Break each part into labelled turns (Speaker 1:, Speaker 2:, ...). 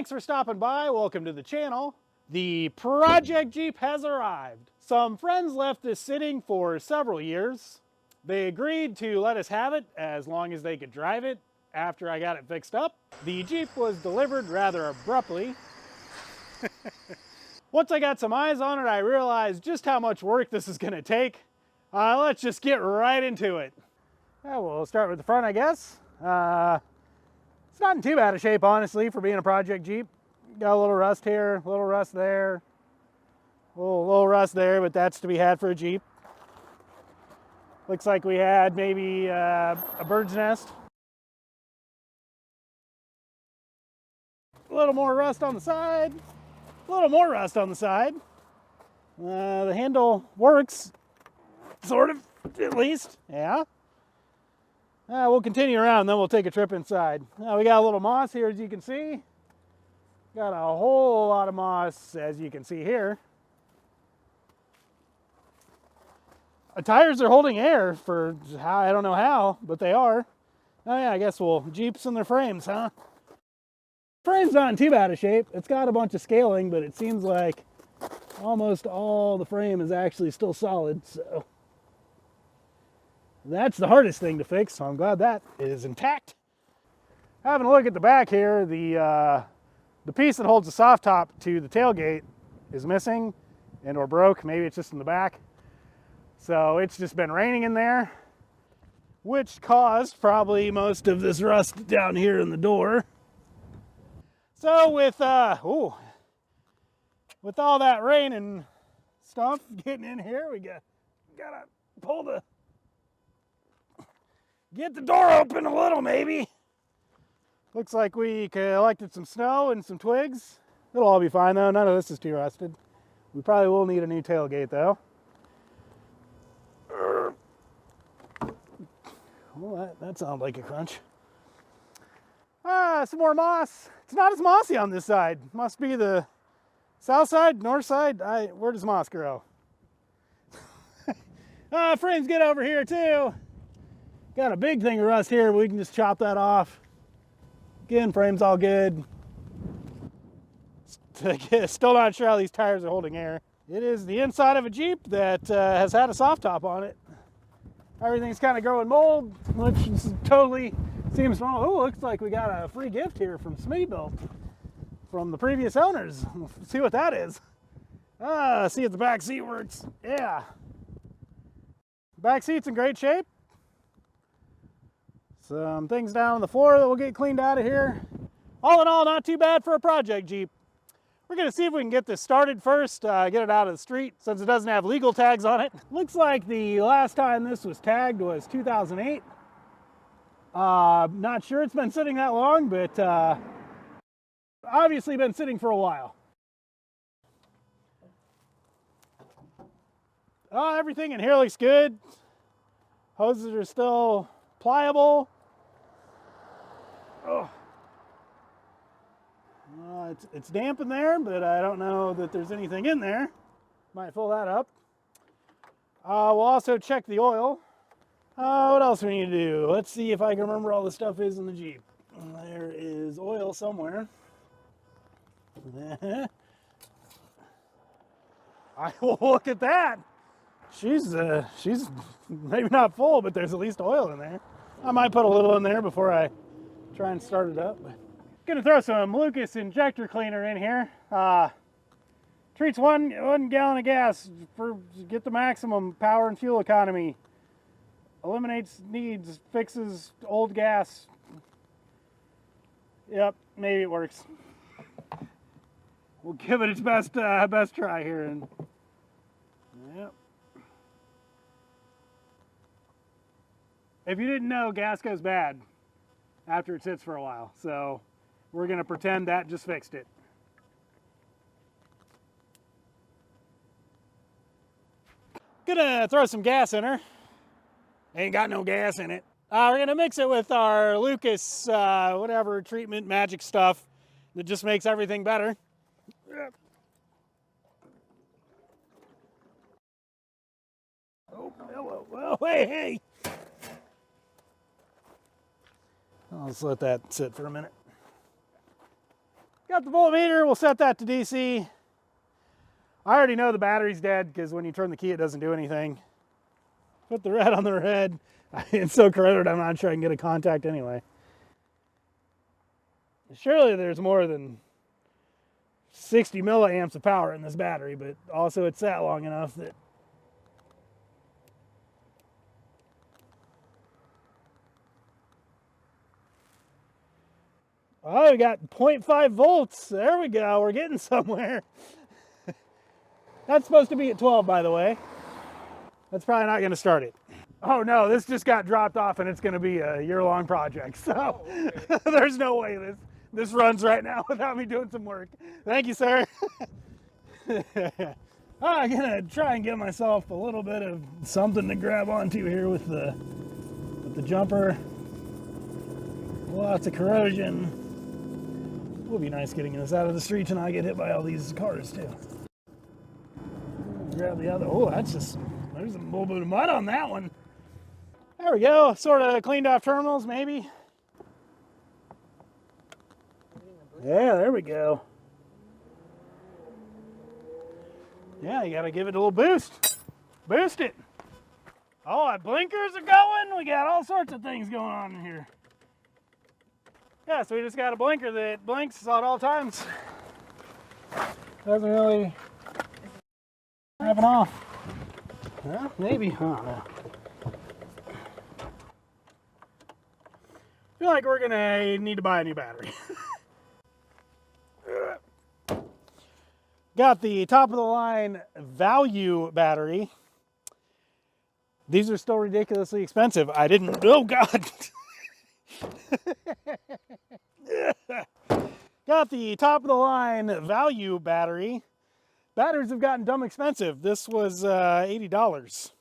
Speaker 1: Thanks for stopping by. Welcome to the channel. The Project Jeep has arrived. Some friends left this sitting for several years. They agreed to let us have it as long as they could drive it after I got it fixed up. The Jeep was delivered rather abruptly. Once I got some eyes on it, I realized just how much work this is going to take. Let's just get right into it. We'll start with the front, I guess. It's not in too bad a shape, honestly, for being a Project Jeep. Got a little rust here, a little rust there, a little rust there, but that's to be had for a Jeep. Looks like we had maybe a bird's nest. A little more rust on the side, a little more rust on the side. The handle works, sort of, at least, yeah. We'll continue around, then we'll take a trip inside. We got a little moss here, as you can see. Got a whole lot of moss, as you can see here. The tires are holding air for how, I don't know how, but they are. Oh yeah, I guess Jeeps and their frames, huh? Frame's not in too bad a shape. It's got a bunch of scaling, but it seems like almost all the frame is actually still solid, so. That's the hardest thing to fix, so I'm glad that is intact. Having a look at the back here, the piece that holds the soft top to the tailgate is missing and or broke. Maybe it's just in the back. So it's just been raining in there, which caused probably most of this rust down here in the door. So with all that rain and stuff getting in here, we gotta get the door open a little, maybe. Looks like we collected some snow and some twigs. It'll all be fine though. None of this is too rusted. We probably will need a new tailgate though. Well, that sounds like a crunch. Some more moss. It's not as mossy on this side. Must be the south side, north side. Where does moss grow? Frames get over here too. Got a big thing of rust here, but we can just chop that off. Again, frame's all good. Still not sure how these tires are holding air. It is the inside of a Jeep that has had a soft top on it. Everything's kind of growing mold, which totally seems wrong. Oh, looks like we got a free gift here from Smittybilt from the previous owners. Let's see what that is. See if the back seat works. Yeah. Back seat's in great shape. Some things down on the floor that will get cleaned out of here. All in all, not too bad for a Project Jeep. We're gonna see if we can get this started first, get it out of the street since it doesn't have legal tags on it. Looks like the last time this was tagged was 2008. Not sure it's been sitting that long, but obviously been sitting for a while. Everything in here looks good. Hoses are still pliable. It's damp in there, but I don't know that there's anything in there. Might fill that up. We'll also check the oil. What else we need to do? Let's see if I can remember all the stuff is in the Jeep. There is oil somewhere. Look at that. She's maybe not full, but there's at least oil in there. I might put a little in there before I try and start it up. Gonna throw some Lucas injector cleaner in here. Treats one gallon of gas for get the maximum power and fuel economy. Eliminates needs, fixes old gas. Yep, maybe it works. We'll give it its best try here. And yep. If you didn't know, gas goes bad after it sits for a while, so we're gonna pretend that just fixed it. Gonna throw some gas in her. Ain't got no gas in it. We're gonna mix it with our Lucas, whatever treatment magic stuff that just makes everything better. Oh, hello, well, hey. Let's let that sit for a minute. Got the voltmeter, we'll set that to DC. I already know the battery's dead because when you turn the key, it doesn't do anything. Put the red on the red. It's so corroded, I'm not sure I can get a contact anyway. Surely there's more than 60 milliamps of power in this battery, but also it's sat long enough that oh, we got 0.5 volts. There we go. We're getting somewhere. That's supposed to be at 12, by the way. That's probably not going to start it. Oh no, this just got dropped off and it's going to be a year-long project. So there's no way this runs right now without me doing some work. Thank you, sir. I'm going to try and get myself a little bit of something to grab onto here with the jumper. Lots of corrosion. It will be nice getting this out of the street and not get hit by all these cars too. Grab the other. Oh, that's just, there's a little bit of mud on that one. There we go. Sort of cleaned off terminals, maybe. Yeah, there we go. Yeah, you got to give it a little boost. Boost it. Oh, our blinkers are going. We got all sorts of things going on in here. Yeah, so we just got a blinker that blinks at all times. Doesn't really happen off. Well, maybe. I don't know. I feel like we're gonna need to buy a new battery. Got the top of the line value battery. These are still ridiculously expensive. I didn't, oh God. Got the top of the line value battery. Batteries have gotten dumb expensive. This was $80.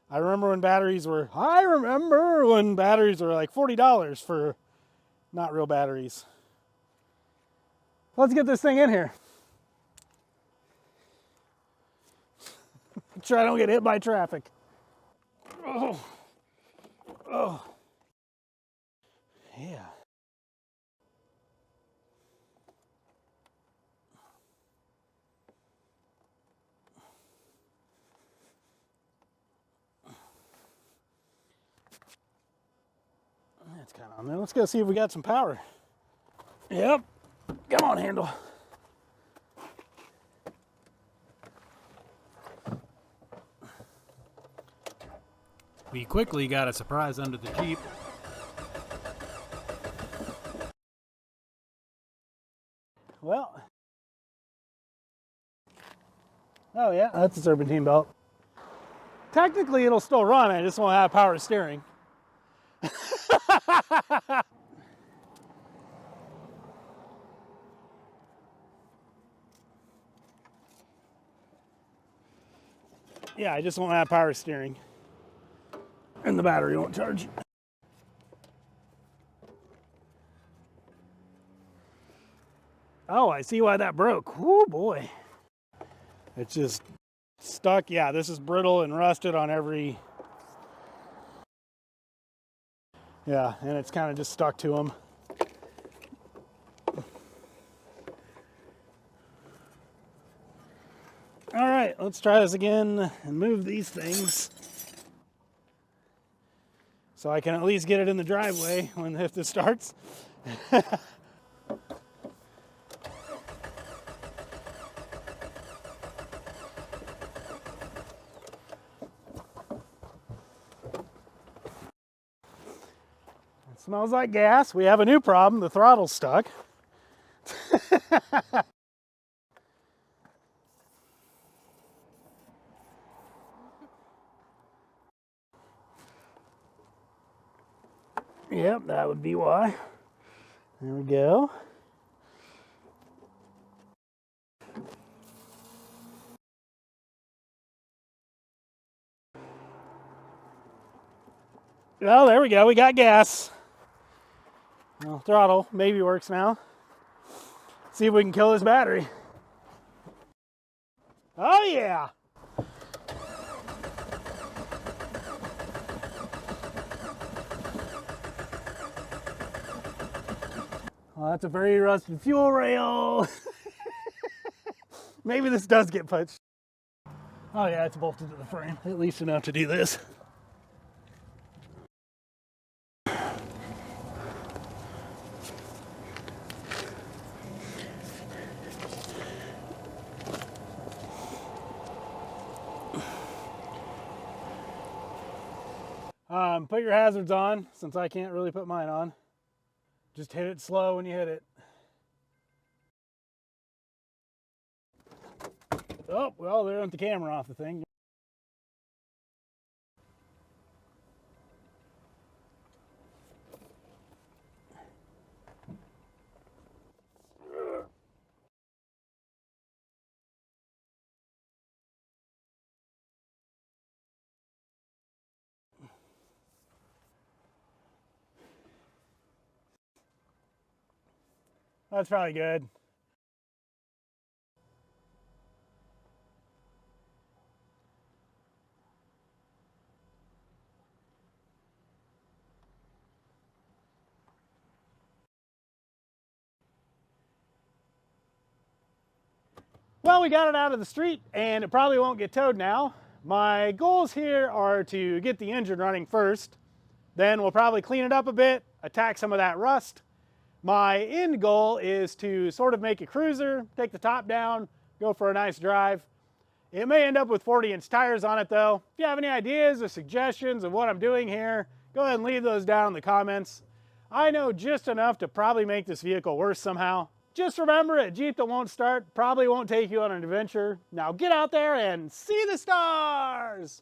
Speaker 1: I remember when batteries were like $40 for not real batteries. Let's get this thing in here. Make sure I don't get hit by traffic. Oh. Oh. Yeah. That's kind of on there. Let's go see if we got some power. Yep. Come on, handle. We quickly got a surprise under the Jeep. Well, oh yeah, that's a serpentine belt. Technically it'll still run, I just won't have power steering. Yeah, I just won't have power steering. And the battery won't charge. Oh, I see why that broke. Oh boy. It's just stuck. Yeah, this is brittle and rusted on every... Yeah, and it's kind of just stuck to them. All right, let's try this again and move these things so I can at least get it in the driveway if this starts. Smells like gas. We have a new problem. The throttle's stuck. Yep, that would be why. There we go. Well, there we go. We got gas. Well, throttle maybe works now. See if we can kill this battery. Oh yeah. Oh, that's a very rusted fuel rail. Maybe this does get punched. Oh yeah, it's bolted to the frame, at least enough to do this. Put your hazards on, since I can't really put mine on. Just hit it slow when you hit it. Oh, well, there went the camera off the thing. That's probably good. Well, we got it out of the street and it probably won't get towed now. My goals here are to get the engine running first. Then we'll probably clean it up a bit, attack some of that rust. My end goal is to sort of make a cruiser, take the top down, go for a nice drive. It may end up with 40-inch tires on it though. If you have any ideas or suggestions of what I'm doing here, go ahead and leave those down in the comments. I know just enough to probably make this vehicle worse somehow. Just remember, a Jeep that won't start probably won't take you on an adventure. Now get out there and see the stars!